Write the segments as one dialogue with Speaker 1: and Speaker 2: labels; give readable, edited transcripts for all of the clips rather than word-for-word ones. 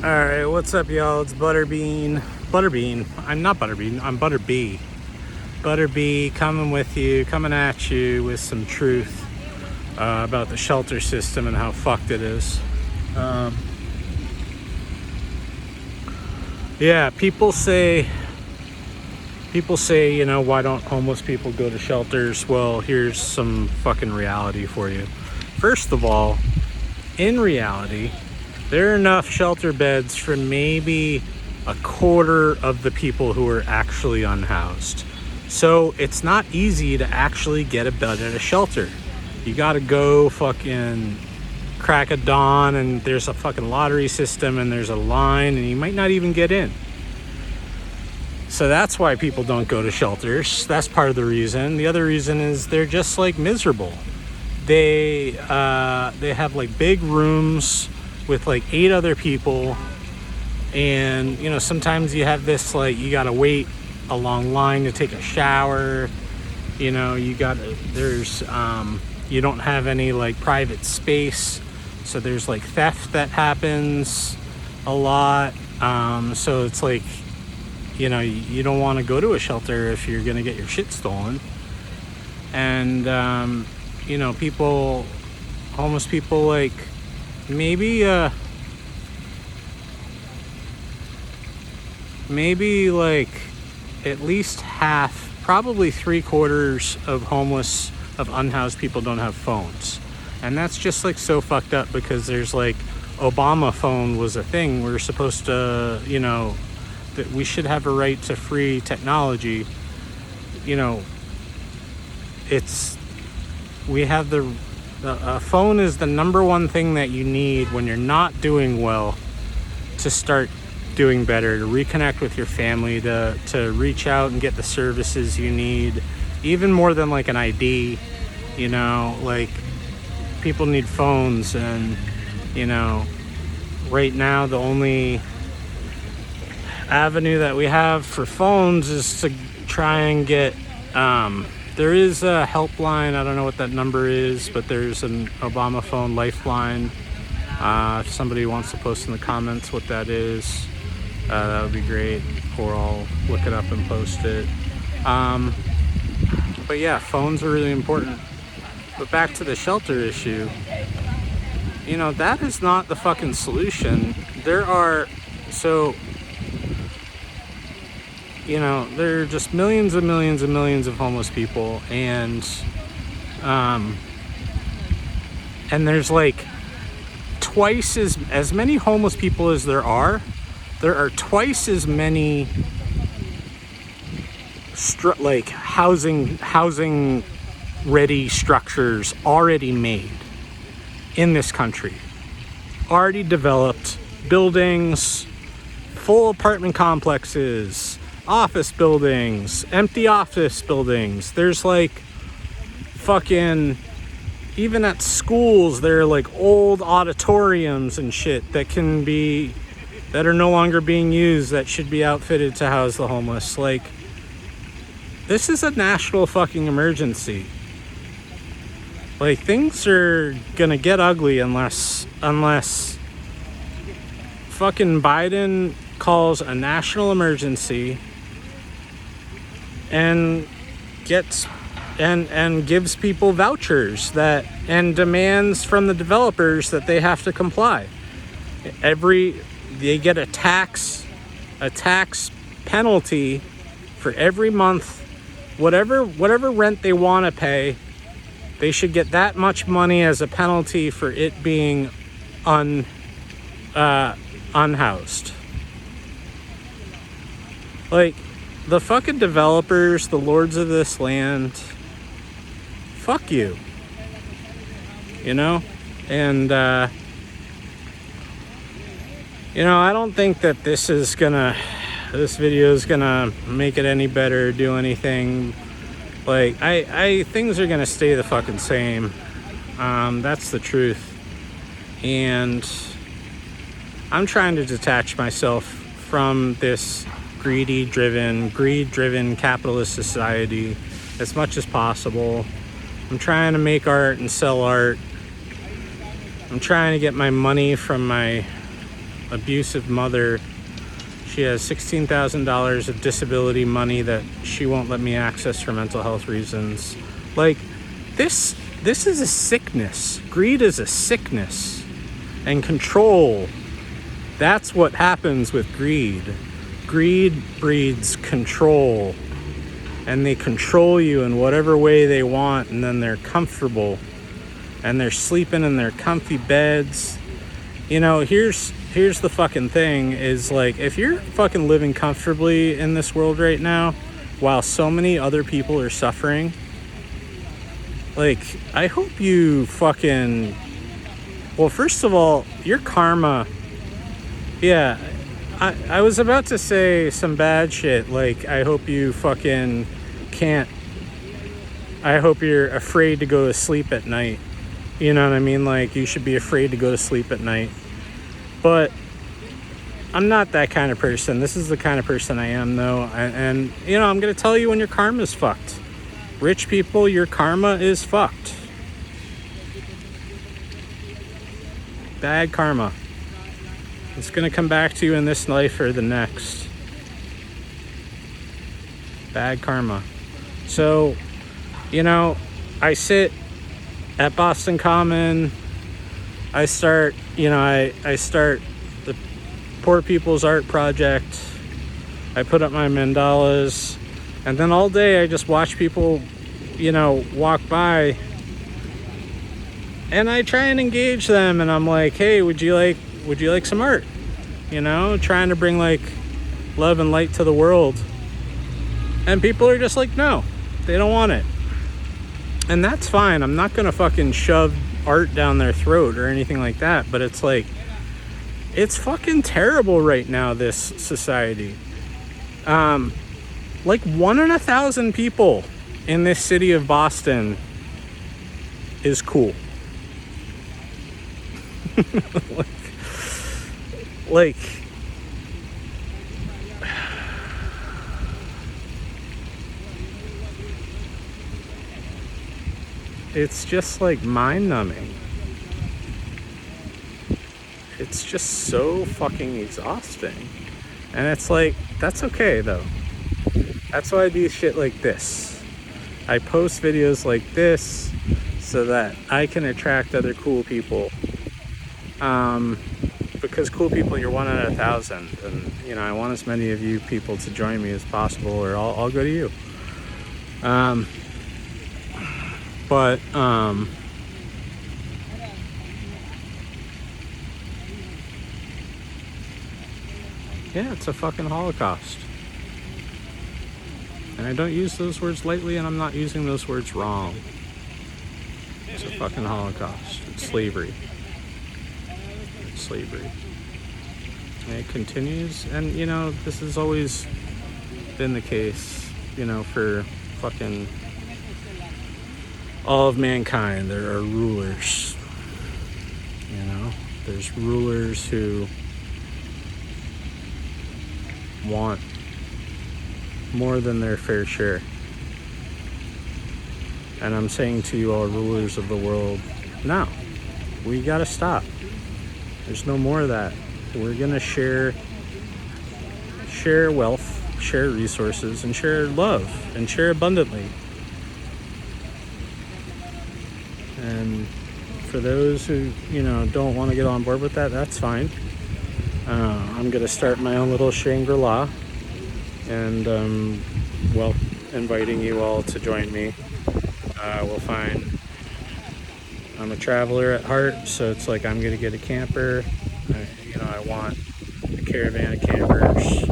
Speaker 1: Alright, what's up, y'all? It's Butterbean. I'm not Butterbean, I'm Butterbee. Butterbee coming at you with some truth about the shelter system and how fucked it is. Yeah, people say, you know, why don't homeless people go to shelters? Well, here's some fucking reality for you. First of all, in reality, there are enough shelter beds for maybe a quarter of the people who are actually unhoused. So it's not easy to actually get a bed at a shelter. You gotta go fucking crack of dawn, and there's a fucking lottery system, and there's a line, and you might not even get in. So that's why people don't go to shelters. That's part of the reason. The other reason is they're just like miserable. They have like big rooms with like 8 other people, and you know, sometimes you have this like, you gotta wait a long line to take a shower, you know, you don't have any like private space, so there's like theft that happens a lot. So it's like, you know, you don't want to go to a shelter if you're gonna get your shit stolen. And you know, homeless people, like maybe like at least half, probably 3/4 of unhoused people don't have phones. And that's just like so fucked up, because there's like, Obama phone was a thing. We're supposed to, you know, that we should have a right to free technology. You know, a phone is the number one thing that you need when you're not doing well, to start doing better, to reconnect with your family, to reach out and get the services you need, even more than like an ID. You know, like, people need phones, and you know, right now the only avenue that we have for phones is to try and get there is a helpline. I don't know what that number is, but there's an Obama phone lifeline. If somebody wants to post in the comments what that is, that would be great, or I'll look it up and post it. But yeah, phones are really important. But back to the shelter issue, you know, that is not the fucking solution. You know, there are just millions and millions and millions of homeless people, and there's like twice as many homeless people as there are twice as many like housing ready structures already made in this country. Already developed buildings, full apartment complexes, office buildings, empty office buildings. There's like fucking, even at schools, there are like old auditoriums and shit that are no longer being used, that should be outfitted to house the homeless. Like, this is a national fucking emergency. Like, things are gonna get ugly unless fucking Biden calls a national emergency and gives people vouchers and demands from the developers that they have to comply. They get a tax penalty for every month, whatever rent they want to pay. They should get that much money as a penalty for it being unhoused. Like, the fucking developers, the lords of this land, fuck you. You know? And, you know, I don't think that this video is gonna make it any better, do anything. Like, things are gonna stay the fucking same. That's the truth. And I'm trying to detach myself from this greed-driven capitalist society as much as possible. I'm trying to make art and sell art. I'm trying to get my money from my abusive mother. She has $16,000 of disability money that she won't let me access for mental health reasons. Like, this is a sickness. Greed is a sickness. And control, that's what happens with greed. Greed breeds control. And they control you in whatever way they want, and then they're comfortable. And they're sleeping in their comfy beds. You know, here's the fucking thing is, like, if you're fucking living comfortably in this world right now while so many other people are suffering, like, I hope you fucking, well, first of all, your karma, yeah, I was about to say some bad shit, like, I hope you fucking can't, I hope you're afraid to go to sleep at night. You know what I mean? Like, you should be afraid to go to sleep at night. But I'm not that kind of person. This is the kind of person I am, though. And you know, I'm going to tell you when your karma's fucked. Rich people, your karma is fucked. Bad karma. It's going to come back to you in this life or the next. Bad karma. So, you know, I sit at Boston Common. I start the Poor People's Art Project. I put up my mandalas, and then all day I just watch people, you know, walk by, and I try and engage them, and I'm like, hey, would you like some art? You know, trying to bring, like, love and light to the world. And people are just like, no, they don't want it. And that's fine. I'm not gonna fucking shove art down their throat or anything like that, but it's like, it's fucking terrible right now, this society. Like 1 in 1,000 people in this city of Boston is cool. like it's just like mind-numbing. It's just so fucking exhausting. And it's like, that's okay though. That's why I do shit like this. I post videos like this so that I can attract other cool people. Because cool people, you're 1 in 1,000. And, you know, I want as many of you people to join me as possible, or I'll go to you. But yeah, it's a fucking Holocaust. And I don't use those words lightly, and I'm not using those words wrong. It's a fucking Holocaust. It's slavery. It's slavery. And it continues, and, you know, this has always been the case, you know, for fucking all of mankind. There are rulers, you know, there's rulers who want more than their fair share. And I'm saying to you all rulers of the world, no, we gotta stop. There's no more of that. We're gonna share wealth, share resources, and share love, and share abundantly. And for those who, you know, don't want to get on board with that, that's fine. I'm going to start my own little Shangri-La, and well, inviting you all to join me. We'll find, I'm a traveler at heart, so it's like I'm going to get a camper. I want a caravan of campers,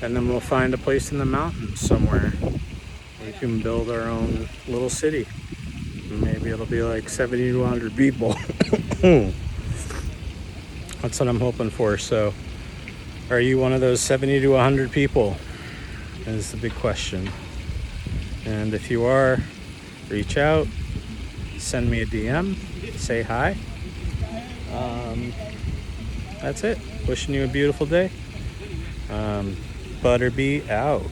Speaker 1: and then we'll find a place in the mountains somewhere. We can build our own little city. Maybe it'll be like 70 to 100 people. That's what I'm hoping for. So, are you one of those 70 to 100 people? Is the big question. And if you are, reach out, send me a DM, say hi. That's it. Wishing you a beautiful day. Butterbee out.